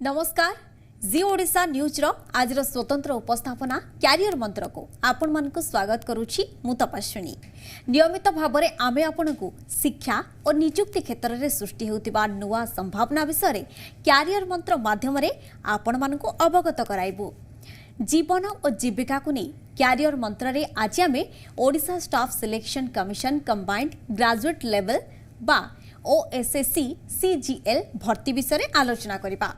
नमस्कार जी ओडिशा न्यूज रो आज स्वतंत्र उपस्थापना क्यारियर मंत्र को आपण मानक स्वागत करुछि मु तपस्विनी। नियमित भाव में आमे आपण को शिक्षा और नियुक्ति क्षेत्र में सृष्टि होतिबा नुआ संभावना विषय क्यारियर मंत्र माध्यम रे आपण मानक अवगत कराइबु। जीवन और जीविका को नहीं क्यारियर मंत्र रे आज आमे Odisha staff selection commission combined graduate level बा ओएसएससी सीजीएल भर्ती विषय आलोचना करिबा।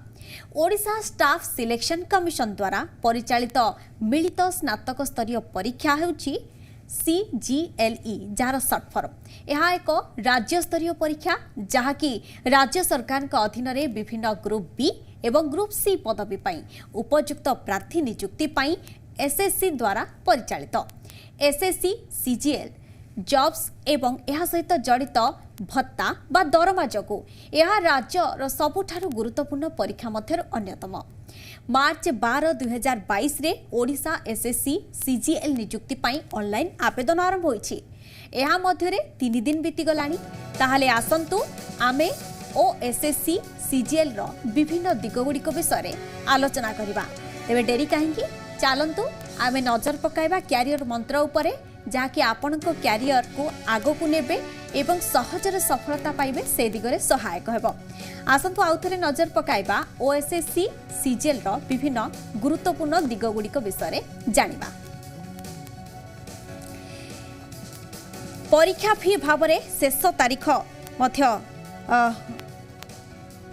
ओडिशा स्टाफ सिलेक्शन कमिशन द्वारा परिचालित मिलित स्नातक स्तरीय परीक्षा हेउछि सीजीएलई जार सर्ट फॉर्म। यह एक राज्य स्तरीय परीक्षा जहाँकि राज्य सरकार के अधीन रे विभिन्न ग्रुप बी एवं ग्रुप सी पदवी पाई उपयुक्त प्रार्थी नियुक्ति पाई एसएससी द्वारा परिचालित। एसएससी सीजीएल जॉब्स एवं यह सहित जड़ित भत्ता बा दरमा जोगु यह राज्यर सबुठारु गुरुत्वपूर्ण परीक्षा मध्य अन्यतम। मार्च 12, 2022 रे ओडिशा एसएससी सीजीएल नियुक्ति पाई ऑनलाइन आवेदन आरंभ होइछि। यह मध्य 3 दिन बीती गलानी। ताहाले आसंतु आमे ओएसएससी सीजीएल रो विभिन्न दिगगुड़िक विषय आलोचना करिबा। तेबे डेरी काहेकि चलंतु आमे नजर पकाइबा क्यारियर मंत्र उपरे जहाँकि आपण क्यारियर को आगो को नेबे एवं सहजरे सफलता पाइबे से दिगरे सहायक हेबो। आसंतु आउथरे नजर पकाइबा ओएसएससी सीजीएल रो विभिन्न गुरुत्वपूर्ण दिगगुड़िक विषय जानिबा। परीक्षा फी भाव में शेष तारीख मध्य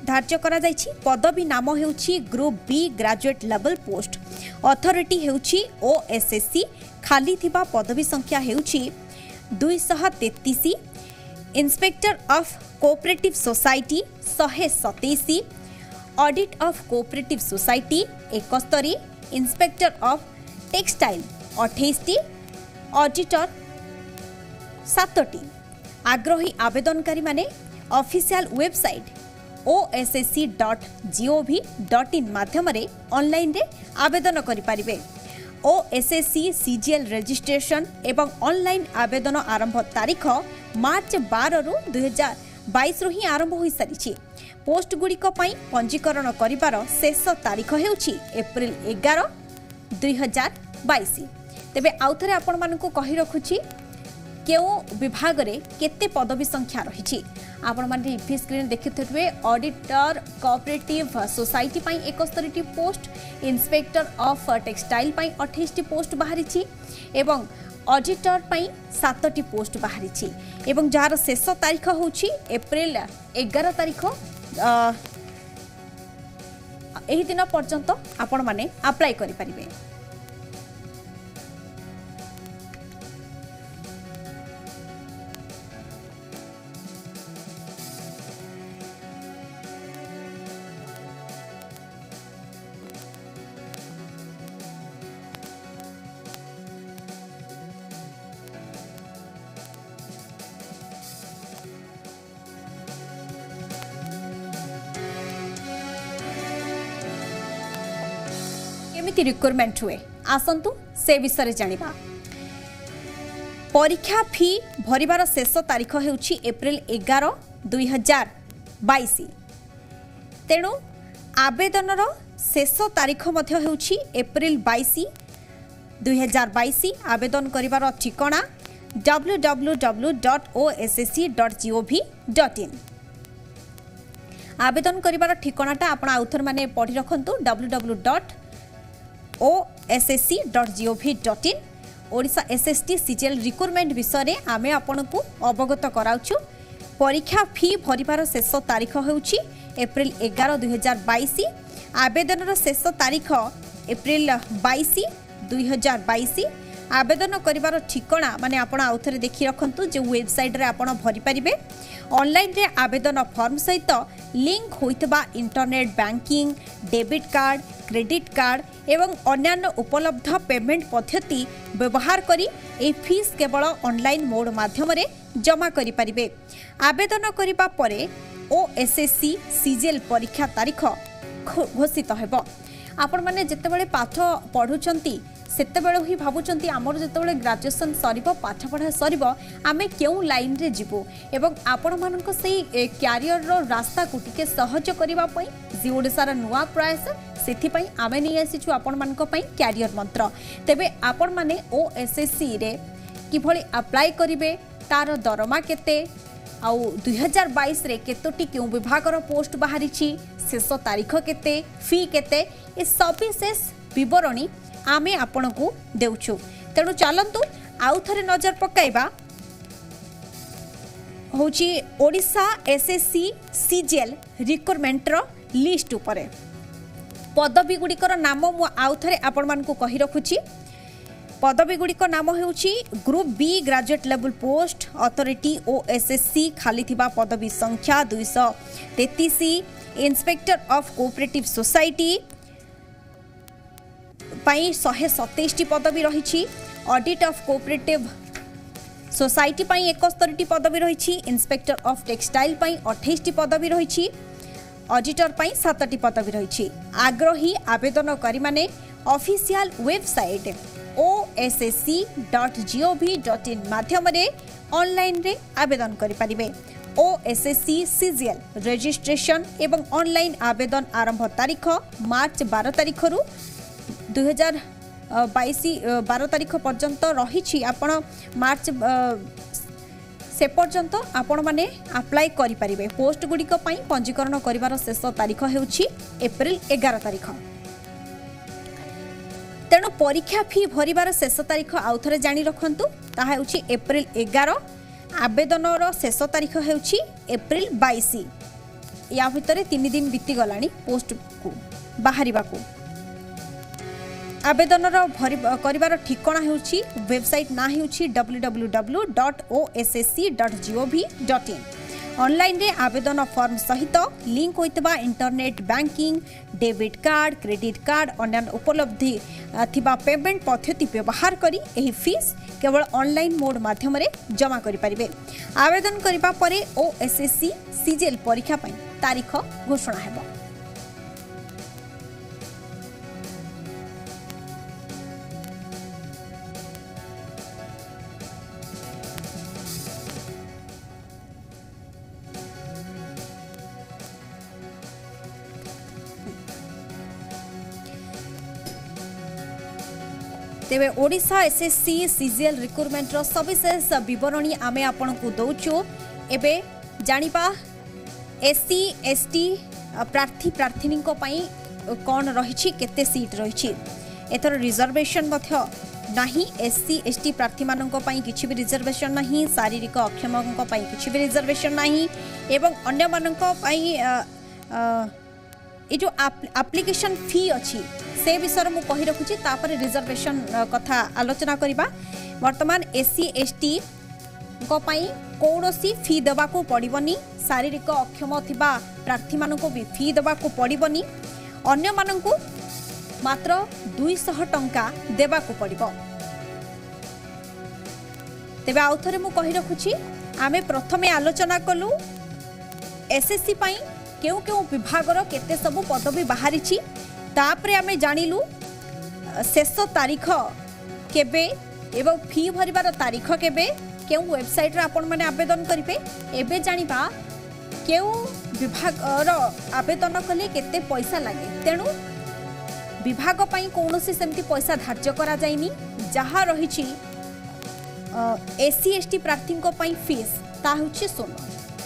धार्य करा जाइछि। पदवी नाम हेउछि group B graduate level post. Authority हेउछि ओएसएससी। खाली थिबा पदवी संख्या हेउछि 233। Inspector of cooperative society 127। Audit of cooperative society 71। Inspector of textile 28। Auditor 7टी। आग्रही आवेदनकारी माने ऑफिशियल वेबसाइट ossc.gov.in माध्यम रे ऑनलाइन रे आवेदन करि परिबे। ओएसएससी सीजीएल रजिस्ट्रेशन एवं ऑनलाइन आवेदन आरंभ तारीख मार्च 12 रु 2022 रु ही आरंभ होई सारिछि। पोस्ट गुड़िक पई पंजीकरण करिवार शेष तारीख हेउछि एप्रिल 11, 2022। तेबे आउथरे आपण मानकु कहि रखुछि केउ विभाग रे केते पदवी संख्या रहिछि। आपण माने इफी स्क्रीन देखिथुवे ऑडिटर कोऑपरेटिव सोसाइटी पई 71टी पोस्ट, इंस्पेक्टर ऑफ टेक्सटाइल पई 28टी पोस्ट बाहरिछि एवं ऑडिटर पई 7टी पोस्ट बाहरिछि एवं जार शेष तारीख होछि एप्रिल 11 तारीख। एही दिन पर्यंत आपण माने अप्लाई करि परिबे। केमिति रिक्रुटमेंट हुए आसंतु से विषय जानिबा। परीक्षा फी भरिबार शेष तारीख हेउछि एप्रिल 11, 2022। तेणु आवेदनर शेष तारीख मध्य हेउछि एप्रिल 22, 2022। आवेदन करिबार ठिकाना www.ossc.gov.in। आवेदन करिबार ठिकानाटा आपण आउथर माने पढि रखंतु www.ossc.gov.in। Odisha SST CGL recruitment विषय आमे आपनकु अवगत कराउछु। परीक्षा फी भरिबार शेष तारीख हेउछि एप्रिल 11, 2022। आवेदनर शेष तारीख एप्रिल 22, 2022। आवेदन करिबार ठिकाना माने आपण आउथरे देखि रखंतु जे वेबसाइट रे आपण भरि परिबे। ऑनलाइन रे आवेदन फॉर्म सहित लिंक होइतबा internet banking, debit card, credit card एवं अन्यान्य उपलब्ध पेमेंट पद्धति व्यवहार करी ए फीस केवल ऑनलाइन मोड माध्यम रे जमा करि परिबे। आवेदन करिबा परे ओएसएससी सीजीएल परीक्षा तारीख घोषित हेबो। आपण माने जेतेबेले पाठ पढुचंती सेतेबेले ही भाबुचंती आमर जेतेबेले ग्रेजुएशन सरिबो पाठ पढ़ा सरिबो आमे केउ लाइन रे जिवो एवं आपण मानक सेही क्यारियर रो रास्ता को टिके सहज करिबा पई जी ओडिशार नुआ प्रयास से आम नहीं आसीचु आपण मानक पई कैरियर मंत्र। तेबे आपण माने ओएसएससी रे किभली अप्लाई करिवे, तार दरमा केते, आउ 2022 रे केतोटी क्यों विभागर पोस्ट बाहरी, शेष तारीख केते, फी केते, ए सविशेष विवरणी आमे आपनकू देउछु। तेणु चलंतु आउ थरे नजर पकाइबा होची Odisha SSC CGL recruitment list उपरे। पदवी गुड़िकर नाम मु आउ थरे आपण मानकू कहि रखुची। पदवी गुड़िक नाम हेउची group B graduate level post authority OSSC, खाली थिबा पदवी संख्या 233, इंस्पेक्टर ऑफ कोऑपरेटिव सोसाइटी पाई 127 पदवी रही, ऑडिट ऑफ कोऑपरेटिव सोसाइटी पाई 71 पदवी रही, इंस्पेक्टर ऑफ टेक्सटाइल पाई 28 पदवी रही, ऑडिटर पाई 7 पदवी रही। आग्रही आवेदनकारी माने ऑफिशियल वेबसाइट ossc.gov.in माध्यम रे ऑनलाइन रे आवेदन करि परिबे। ओएसएससी सीजीएल रजिस्ट्रेशन एवं ऑनलाइन आवेदन आरंभ तारीख मार्च 12 तारीख रु 2022 तारीख पर्यंत रही। आपण मार्च से पर्यंत आपण माने अप्लाई करि परिबे। पोस्ट गुड़िक पई पंजीकरण करिवार शेष तारीख हेउछि एप्रिल 11 तारीख। तेणु परीक्षा फी भरिबार शेष तारीख आउ थरे जानि रखंतु, ताहा हेउछि एप्रिल 11। आवेदनर शेष तारीख हेउछि एप्रिल 22। या भितरे 3 दिन बीती गलानी पोस्ट को बाहरिबा को। आवेदनर करिवार ठिकाना हेउछि वेबसाइट ना हेउछि www.ossc.gov.in। ऑनलाइन रे आवेदन फॉर्म सहित लिंक होइतबा internet banking, debit card, credit card, अन्य उपलब्धि थिबा पेमेंट पद्धति व्यवहार करी एही फीस केवल ऑनलाइन मोड माध्यम रे जमा करि परिबे। आवेदन करिबा परे ओएसएससी सीजीएल परीक्षा पई तारीख घोषणा हेबो। तेबे ओडिशा एसएससी सीजीएल रिक्रुटमेंट रो सविशेष विवरणी आमे आपण को दउछु। एबे जानिबा एससी एसटी प्रार्थी को पई कोन रहिछि, केते सीट रहिछि। एथर रिजर्वेशन मध्य नाही। एससी एसटी प्रार्थी मानक पई किछि भी रिजर्वेशन नाही, शारीरिक अक्षमक पई किछि भी रिजर्वेशन नाही, एवं अन्य मानक पई ए जो एप्लिकेशन फी अछि से विषय में कही रखुची। तापर रिजर्वेशन कथा आलोचना करिबा। वर्तमान एससी एसटी को पई कौनसी फी देबा को पड़िबनी, शारीरिक अक्षम थिबा प्रार्थी मानक भी फी देबा को पड़िबनी, अन्य मानक मात्र 200 टंका देबा को पड़िबो। तेबे आउ थरे मु कही रखुची, आमे प्रथमे आलोचना कलु एसएससी पई केउ केउ विभागर केते सब पदवी बाहरिची। तापरे आमे जानिलु शेष तारीख केबे एवं फी भरिबार तारीख केबे, केउ वेबसाइट रे आपण माने आवेदन करिवे। एबे जानिबा केउ विभागर आवेदन कले केते पैसा लागे। तेणु विभाग पई कोनोसी सेमती पैसा धार्य करा जाइनी। जहा रहिछि एससी एसटी प्रार्थी को पई फीस ता होछि 0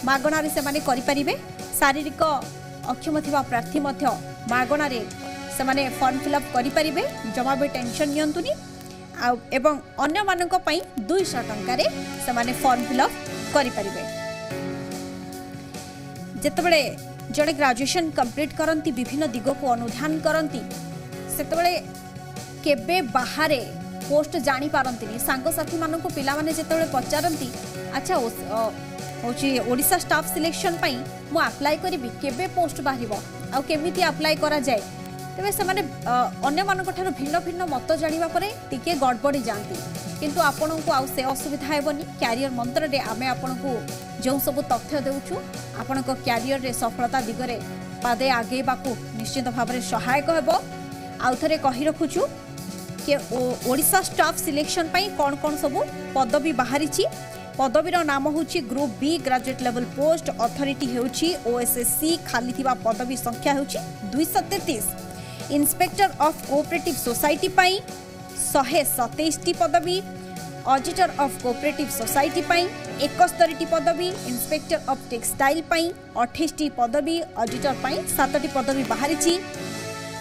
मागणा रे से माने करि परिबे। शारीरिक अक्षम थिबा प्रार्थी मध्य मागणा रे से माने फॉर्म फिलअप करि परिबे। जमा भी टेंशन नियंतुनी। एवं अन्य मानक पई 200 टंका रे से माने फॉर्म फिलअप करि परिबे। जेतबेले जड़े ग्रेजुएशन कंप्लीट करंती, विभिन्न दिग को अनुधान करंती, सेतबेले केबे बाहरे पोस्ट जानी पारंती। सांगसाथी मानक पिला माने जेतबेले पचारंती, अच्छा होची ओडिशा स्टाफ सिलेक्शन पई मु अप्लाई करिबि, केबे पोस्ट बाहिबो आ केमिति अप्लाई करा जाय। तेबे से माने अन्य मानक ठारो भिन्न भिन्न मत जानिबा परे टिके गड़बड़ी जानती। किंतु आपनकु आउ से असुविधा हेबनी। कैरियर मंत्र रे आमे आपनकु जो सब तथ्य देउछु, आपनक कैरियर रे सफलता दिगरे पादे आगे बाकू निश्चित भाव में सहायक हेबो। आउ थरे कहि रखुछु कि ओडिशा स्टाफ सिलेक्शन पई कोन कोन सब पदवी बाहरिछि पदवीर नाम होची group B graduate level post authority होची ओएसएससी खाली थिबा पदवी संख्या होची 233 इंस्पेक्टर ऑफ कोऑपरेटिव सोसाइटी पई 127 टी पदवी ऑडिटर ऑफ कोऑपरेटिव सोसाइटी पई 71 टी पदवी इंस्पेक्टर ऑफ टेक्सटाइल पई 28 टी पदवी ऑडिटर पई 7 टी पदवी बाहरिची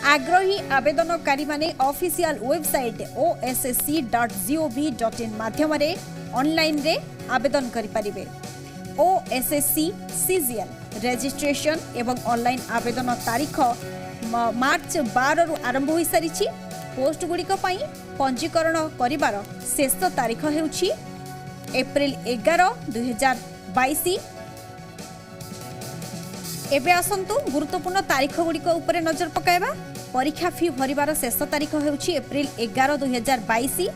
आग्रही आवेदनकारी माने ऑफिशियल वेबसाइट ossc.gov.in माध्यम रे ऑनलाइन रे आवेदन करि परिबे ओएसएससी सीजीएल रजिस्ट्रेशन एवं ऑनलाइन आवेदन तारीख मार्च 12 रु आरंभ होई सारिछि पोस्ट गुड़िक पंजीकरण करिवार शेष तारीख हेउछि एप्रिल 11 2022 एबे आसंतु गुरुत्वपूर्ण तारीख गुड़िक उपरे नजर पकाइबा परीक्षा फी भरिवार शेष तारीख हेउछि एप्रिल 11 2022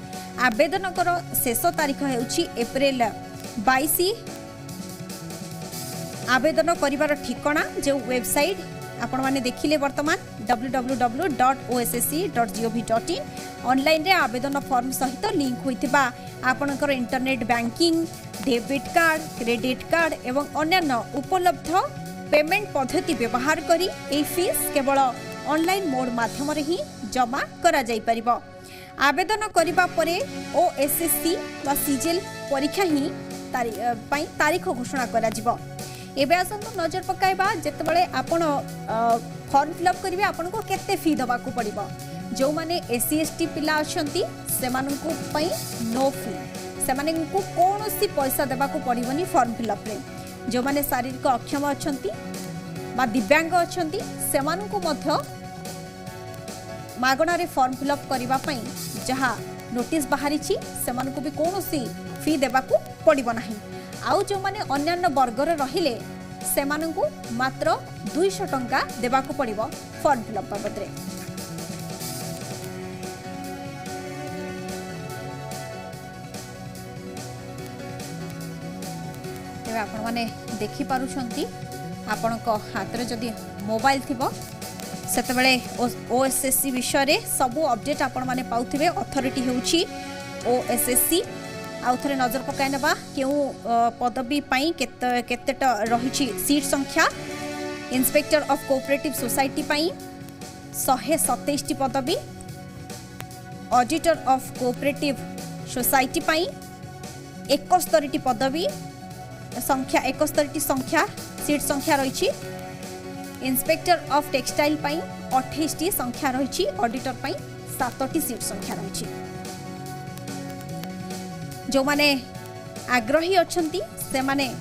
आवेदन कर शेष तारीख हेउछि एप्रिल 22 आवेदन करिवार ठिकाना जो वेबसाइट आपण माने देखिले वर्तमान www.ossc.gov.in ऑनलाइन रे आवेदन फॉर्म सहित लिंक होइतिबा आपनकर internet banking debit card credit card एवं अन्य उपलब्ध पेमेंट पद्धति व्यवहार करी ए फीस केवल ऑनलाइन मोड माध्यम रे ही जमा करा जाई परिबो आवेदन करिबा परे ओएसएससी वा सीजीएल परीक्षा ही तारीख घोषणा करा जिवो एबे आसंतु नजर पकाइबा जेतेबेले आपण फॉर्म फिलअप करिवे आपनको केते फी दबा को पड़िबो जो माने एससी एसटी पिला अछंती सेमाननको पई नो फी सेमाननको कोनोसी पैसा देबा को पड़िबनी फॉर्म फिलअप रे जो माने शारीरिक अक्षम अछंती बा दिव्यांग अछंती सेमाननको मध्य मागणा रे फॉर्म फिलअप करिबा पई जहा नोटिस बाहरिछि सेमाननको भी कोनोसी फी देबा को पड़िबो नाही आउ जो माने अन्यान्य वर्ग रे रहिले सेमाननको मात्र 200 टंका देबा को पड़िबो फॉर्म फिलअप बाबद रे तेबे आपण माने देखि पारुछंती आपनको हाथ रे जदी मोबाइल थिबो सेते बेले ओएसएससी विषय रे सबु अपडेट आपण माने पाउथिबे अथॉरिटी हेउची ओएसएससी आउ थरे नजर पकाय नबा केउ पदवी पई केतेटा रहिछि सीट संख्या इंस्पेक्टर ऑफ कोऑपरेटिव सोसाइटी पई 127 टी पदवी ऑडिटर ऑफ कोऑपरेटिव सोसाइटी पई 71 टी पदवी संख्या 71 टी संख्या सीट संख्या रहिछि इंस्पेक्टर ऑफ टेक्सटाइल पई 28 टी संख्या रहिछि ऑडिटर पई 7 टी सीट संख्या रहिछि जो माने आग्रही अछंती से माने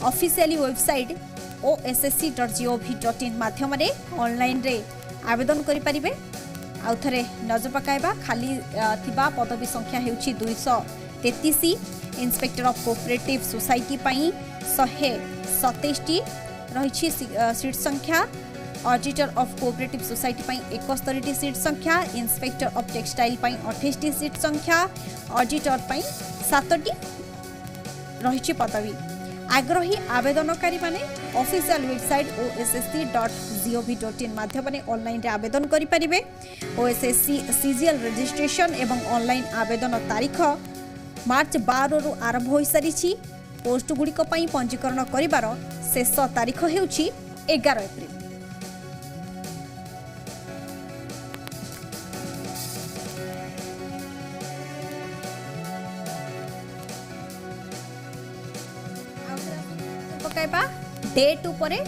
ऑफिशियली वेबसाइट ossc.gov.in माध्यम रे ऑनलाइन रे आवेदन करि परिबे आउ थरे नजर पकाइबा खाली थिबा पदवी संख्या हेउची 233 इंस्पेक्टर ऑफ कोऑपरेटिव सोसाइटी पई 127 टी रहिछि सीट संख्या ऑडिटर ऑफ कोऑपरेटिव सोसाइटी पई 71 टी सीट संख्या इंस्पेक्टर ऑफ टेक्सटाइल पई 28 टी सीट संख्या ऑडिटर पई 7 टी रहिछि पदवी आग्रही आवेदनकारी माने ऑफिशियल वेबसाइट ossc.gov.in माध्यम रे ऑनलाइन रे आवेदन करि परिबे ओएसएससी सीजीएल रजिस्ट्रेशन एवं ऑनलाइन आवेदन तारीख मार्च 12 रु आरंभ होई सारिछि पोस्ट गुड़िक पई पंजीकरण करिवार शेष तारीख हेउछि 11 एप्रिल पकाइबा डेट उपरे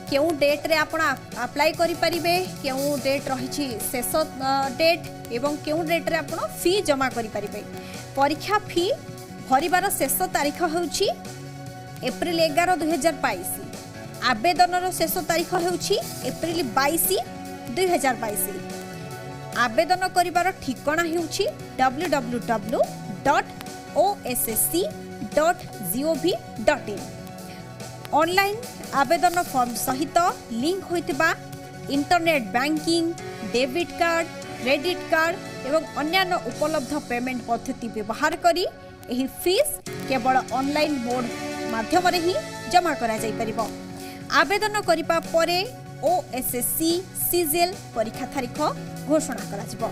केउ डेट रे आपण अप्लाई करि परिबे केउ डेट रहिछि शेष डेट एवं केउ डेट रे आपण फी जमा करि परिबे परीक्षा फी भरिबार शेष तारीख हेउछि एप्रिल 11 2022 आवेदन शेष तारीख हेउछि एप्रिल 22 2022 आवेदन करिवार ठिकाना हेउछि www.ossc.gov.in ऑनलाइन आवेदन फॉर्म सहित लिंक होइतिबा internet banking debit card credit card एवं अन्यान्य उपलब्ध पेमेंट पद्धति व्यवहार करी एही फीस केवल ऑनलाइन मोड माध्यम रे ही जमा करा जाई परिबो आवेदन करिपा परे ओएसएससी सीजीएल परीक्षा तारीख घोषणा करा जिवो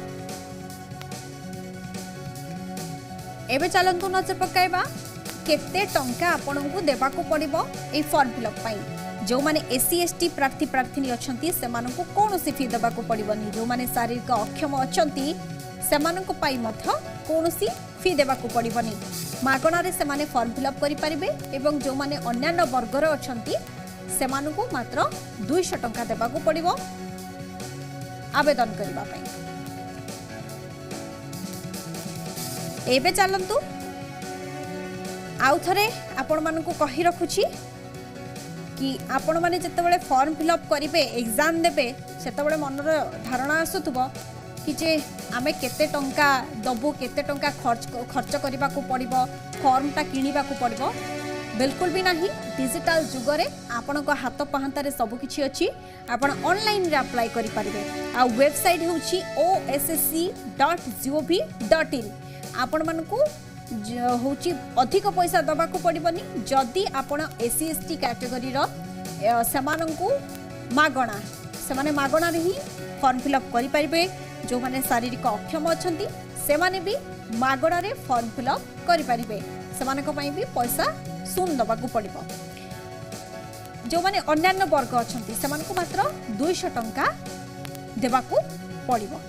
एबे चलंतु नजर पकाइबा केते टंका आपनकु देबाकू पड़िबो ए फॉर्म फिलअप पई। जो माने एससी एसटी प्रार्थी प्रार्थी अछंती सेमानकु कोनोसी फी देबाकू पड़िबोनी। जो माने शारीरिक अक्षम अछंती सेमानकु पई मध्य कोनोसी फी देबाकू पड़िबोनी। मागणा रे सेमाने फॉर्म फिलअप करि परिबे एवं जो माने अन्यान्य वर्गर अछंती सेमानकु मात्र 200 टंका देबाकू पड़िबो आवेदन करिबा पई। एबे चलंतु आउ थरे आपण मानकु कहि रखुची कि आपण माने जतबेले फॉर्म फिलअप करिवे एग्जाम देबे सेतबेले मनर धारणा आसुथबो कि जे आमे केते टंका दबु केते टंका खर्च करबा को पड़िबो फॉर्मटा किनिबा को पड़िबो। बिल्कुल भी नहीं। डिजिटल जुगरे आपण को हाथ पाहांता रे सब किछि अछि। आपण ऑनलाइन रे अप्लाई करि परिबे। आ वेबसाइट होछि ossc.gov.in। आपण मानकु होछि अधिक पैसा दबा को पड़िबनी। जदि आपण एससी एसटी कैटेगरी रो सेमानंकु मागणा सेमाने मागणा रे ही फॉर्म फिलअप करि परिबे। जो माने शारीरिक अक्षम अछंती सेमाने भी मागणा रे फॉर्म फिलअप करि परिबे। सेमानक पई भी पैसा सुन दबा को पड़िबो। जो माने अन्यान्य वर्ग अछंती सेमानकु मात्र 200 टंका देबा को पड़िबो।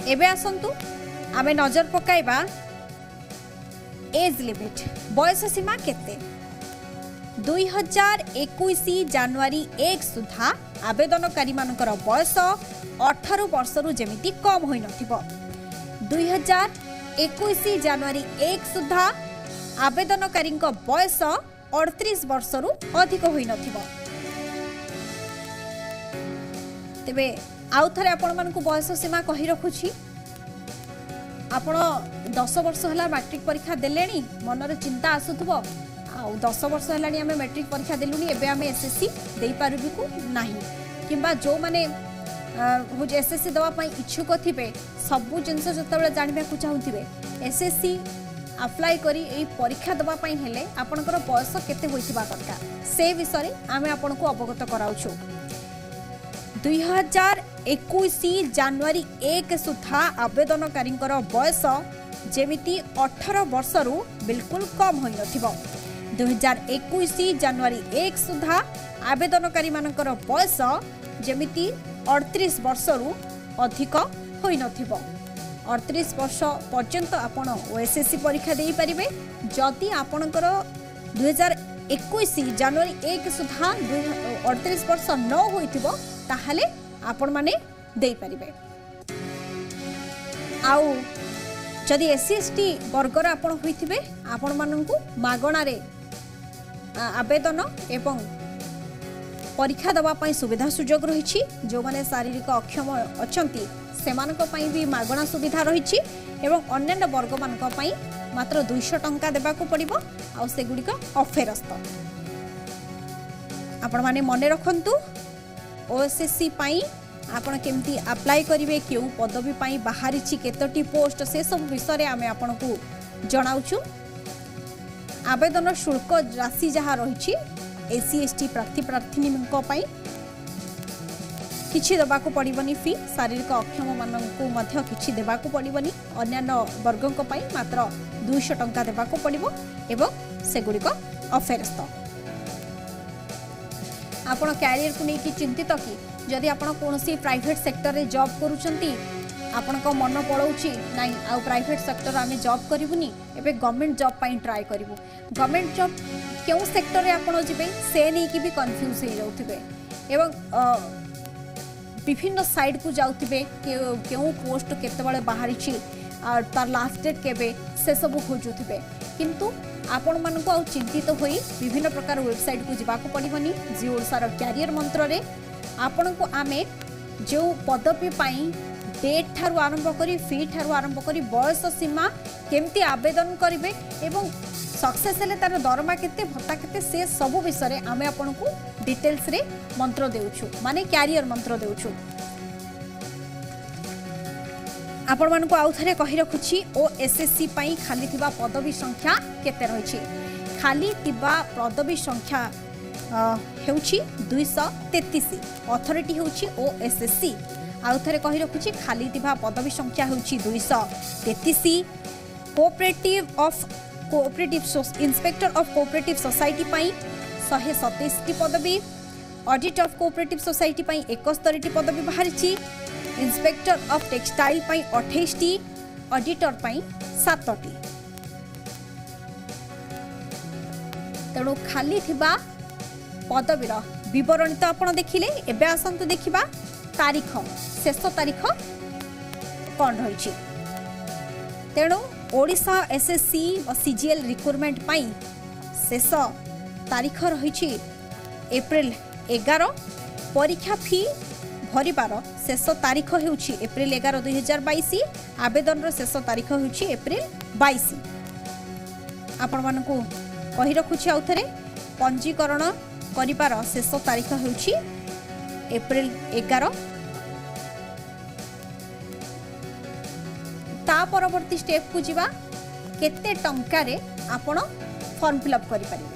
एबे आसंतु आमे नजर पकाइबा एज लिमिट बयस सीमा केते। 2021 जनवरी 1 सुधा आवेदनकारी मानकर बयस 18 वर्षरु जेमिति कम होई नथिबो। 2021 जनवरी 1 सुधा आवेदनकारी बयस 38 वर्षरु अधिक होई नथिबो। तेबे आउ थरे आपण मानकु बयस सीमा कहि रखुछि। आपण 10 वर्ष हला मैट्रिक परीक्षा देलेनी मनरे चिंता आसुथबो आ 10 वर्ष हलानी हमें मैट्रिक परीक्षा देलुनी एबे हमें एसएससी देई पारुबी को नाही। किंबा जो माने हो जे एसएससी दवा पई इच्छुक थिबे सबु जिंस जतबेले जानिबा को चाहुथिबे एसएससी अप्लाई करी ए परीक्षा दवा पई हेले आपनकर बयस केते होइथिबा दरकार से विषय आमे आपनको अवगत कराउछु। 2021 जनवरी 1 सुधा आवेदनकारी बयस जेमिति 18 वर्षरु बिल्कुल कम होई नथिबो। 2021 जनवरी 1 सुधा आवेदनकारी मानकर बयस जेमिति 38 वर्षरु अधिक होई नथिबो। 38 वर्ष पर्यंत आपण ओएसएससी परीक्षा देई परिबे। जदि आपणकर 2021 जनवरी 1 सुधा 38 वर्ष न होइथिबो ताहले आपण माने देई परिबे। आउ जदि एससी एसटी वर्गर आपण होइथिबे आपण माननकु मागणा रे आवेदन एवं परीक्षा दवा पई सुविधा सुजोग रहिछि। जो माने शारीरिक अक्षम अछंती सेमानक पई भी मागणा सुविधा रहिछि एवं अन्य वर्ग मानक पई मात्र 200 टंका देबा को पड़िबो। आ से गुडी का ऑफेरस्त आपण माने मने रखंतु। ओएसएससी पई आपण केमती अप्लाई करिवे केउ पदवी पई बाहरी छि केतोटी पोस्ट से सब विषय आमे आपनको जणाउछु। आवेदन शुल्क राशि जहा रहिछि एससी एसटी प्रार्थी प्रार्थीनिक पई किछि देबाको पड़िबनी फी। शारीरिक अक्षम माननको मध्य किछि देबाको पड़िबनी। अन्यान्य वर्गक पई मात्र 200 टंका देबाको पड़िबो एवं से गुडी को ऑफेरस्त। आपण कैरियर को लेकिन चिंतित कि जदि आपण कोनोसी प्राइवेट सेक्टर रे जॉब करूचंती आपण को मन पड़ौछि नाही आ प्राइवेट सेक्टर आमे जॉब करिवुनी एबे गवर्नमेंट जॉब पई ट्राई करिवु। गवर्नमेंट जॉब केउ सेक्टर रे आपण जिबे से नै कि भी कंफ्यूज हे जाउथिबे एवं विभिन्न साइड को जाउथिबे केउ पोस्ट केते बळे बाहरी छि तार लास्ट डेट केबे से सब खोजुथिबे। किंतु आपण मानकु आ चिंतित होई विभिन्न प्रकार वेबसाइट को जिबाको पड़िबनी। जी ओडिसार कैरियर मंत्र रे आपनको आमे जो पदवी पाई डेट ठारू आरंभ करी फी ठारू आरंभ करी बयस सीमा केमती आवेदन करिवे एवं सक्सेस हेले तार दरमा केते भत्ता केते से सब विषय आमे आपनको डिटेल्स रे मंत्र देउछु माने कैरियर मंत्र देउछु। आपण मानकु आउ थरे कहि रखुछि ओएसएससी पई खाली थिबा पदवी संख्या केते रहिछि। खाली थिबा पदवी संख्या ହେଉଛି 233 अथॉरिटी ହେଉଛି OSSC आउ थे कही रखुची खाली थिबा पदवी संख्या ହେଉଛି 233 cooperative inspector of cooperative society पई 127 पदवी ऑडिट ऑफ कोऑपरेटिव सोसाइटी पई 71 पदवी बाहरिची इंस्पेक्टर ऑफ टेक्सटाइल पई 28 ऑडिटर पई 7 तेणु खाली थिबा पदवीर विवरणी तो आपण देखिले एबे आसंतु देखिबा तारीख शेष तारीख कौन रही तेणु ओडिशा एसएससी और सीजीएल रिक्रुटमेंट पाई शेष तारीख रही एप्रिल 11 परीक्षा फी भरिबार शेष तारीख होउछि एप्रिल 11 2022 आवेदन शेष तारीख होउछि एप्रिल 22 आपण मानकु कहि रखुछि आउथरे पंजीकरण करिबार शेष तारीख होउछि एप्रिल 11 ता परवर्ती स्टेप को जीवा केते टंका रे आपण फॉर्म फिलअप करि परिबे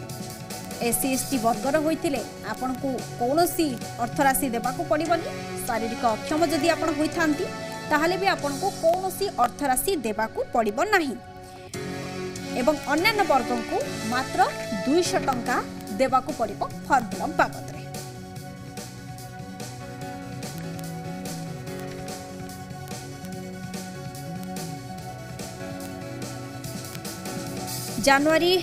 एससी एसटी वर्गर होइतिले आपण को कोनोसी अर्थराशि देबा को पड़िबनी शारीरिक अक्षम जदि आपण होइथांती ताहाले भी आपण को कोनोसी अर्थराशि देबा को पड़िबो नाही एवं अन्य वर्ग को मात्र 200 टंका देबा को पड़िबो फॉर्म फिलअप बाबद रे जनवरी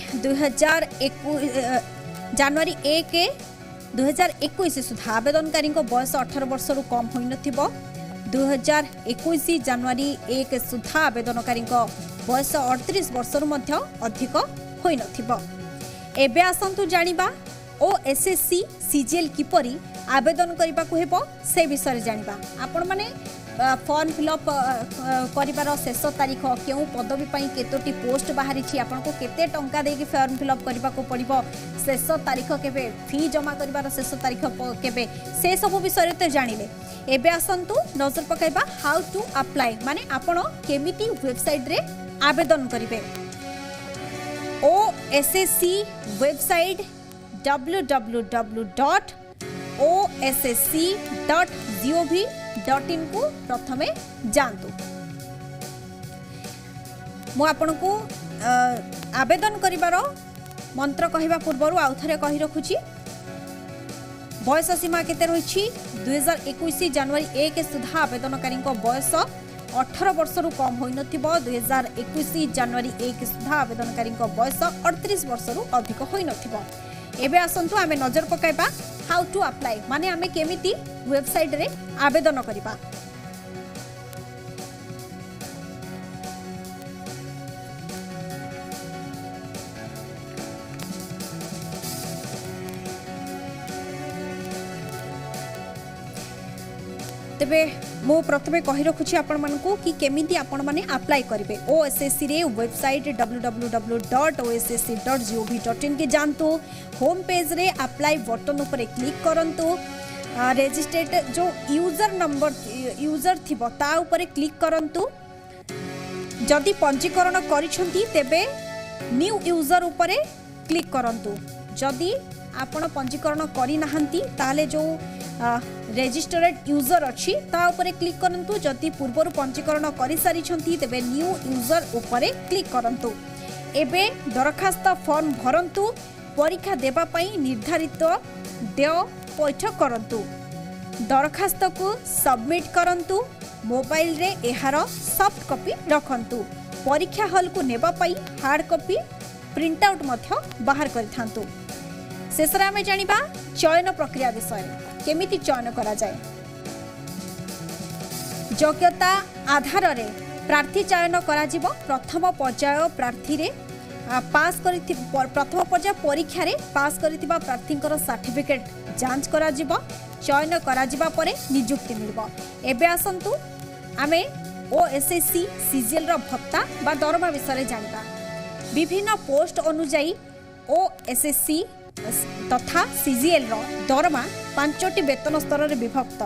1 2021 सुधा आवेदनकारी बयस 18 वर्ष रु कम होई नथिबो 2021 जनवरी 1 सुधा आवेदनकारी बयस 38 वर्ष रु मध्य अधिक होई नथिबो एबे आसंतु जानिबा OSSC सीजीएल किपरि आवेदन करबा को हेबो से विषय जानिबा आपण माने फॉर्म फिलअप करिबार शेष तारीख केउ पदवी पई केतोटी पोस्ट बाहरी छी आपण को केते टंका देकी फॉर्म फिलअप करबा को पड़िबो शेष तारीख केबे फी जमा करिबार शेष तारीख केबे से सब विषय ते जानिले एबे आसंतु नजर पकाइबा हाउ टू अप्लाई माने आपण केमिति वेबसाइट रे आवेदन करिवे OSSC वेबसाइट www.ossc.gov.in को प्रथमे जानतु मु आपन को आवेदन करिवार मंत्र कहिबा पूर्वरु आउथरे कहि रखुची बयस सीमा केते रहिछि 2021 जनवरी 1 सुधा आवेदनकारी बयस 18 वर्ष रु कम होई नथिबो 2021 जनवरी 1 सुधा आवेदनकारी बयस 38 वर्ष रु अधिक होई नथिबो एबे आसंतु आमे नजर पकाइबा हाउ टू अप्लाई माने आमे केमिति वेबसाइट रे आवेदन करिबा तेबे मो प्रथमे कहि रखुछि आपण मानकू कि केमिति आपण माने अप्लाई करिवे OSSC रे वेबसाइट www.ossc.gov.in के जानतु होम पेज रे अप्लाई बटन ऊपर क्लिक करंतु रजिस्ट्रेट जो यूजर नंबर यूजर थिबो ता ऊपर क्लिक करंतु जदि पंजीकरण करिसंती तेबे न्यू यूजर ऊपर क्लिक करंतु जदि आपण पंजीकरण करि नाहंती ताले जो रेजिस्टर्ड यूजर अच्छी ता ऊपर क्लिक करंतु जदि पूर्वर पंजीकरण करि सारी छंती तेबे न्यू यूजर ऊपर क्लिक करंतु एबे दरखास्त फॉर्म भरंतु परीक्षा देबा पई निर्धारित देय पैठ करंतु दरखास्त को सबमिट करंतु मोबाइल रे एहार सॉफ्ट कॉपी रखंतु परीक्षा हॉल को नेबा पई हार्ड कॉपी प्रिंट आउट मध्य बाहर करिथांतु शेषरे आमे जानिबा चयन प्रक्रिया विषय केमिति चयन करा जाए योग्यता आधार रे प्रार्थी चयन करा जिवो प्रथम पर्याय प्रार्थी रे पास करि प्रथम पर्याय परीक्षा रे पास करितिबा प्रार्थींकर सर्टिफिकेट जांच करा जिवो चयन करा जिबा परे नियुक्ति मिलबो एबे आसंतु आमे OSSC सीजीएल रो भत्ता बा दरमा विषय जानिबा विभिन्न पोस्ट अनुसार OSSC तथा सीजीएल रो दरमा 5टी वेतन स्तर रे विभक्त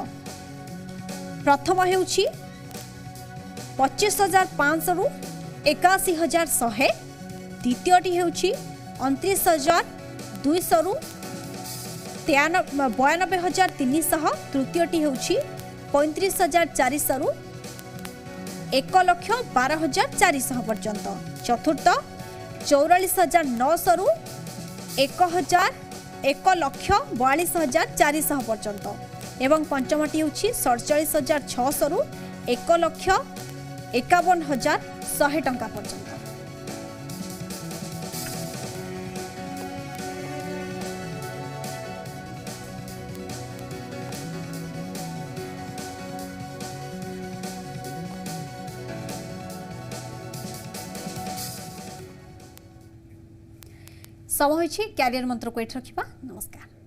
प्रथम हेउछि 25,500 रु 81,100 द्वितीयटी हेउछि 29,200 रु 92,300। तृतीयटी होउछि 35,400 रु 1,12,400 पर्यंत। चतुर्थ 44,900 रु 1,42,400 पर्यंत। एवं पंचमटी होउछि 47,600 रु 1,51,100 टंका पर्यंत। समय होइछि क्यारियर मंत्र को एठ रखिबा। नमस्कार।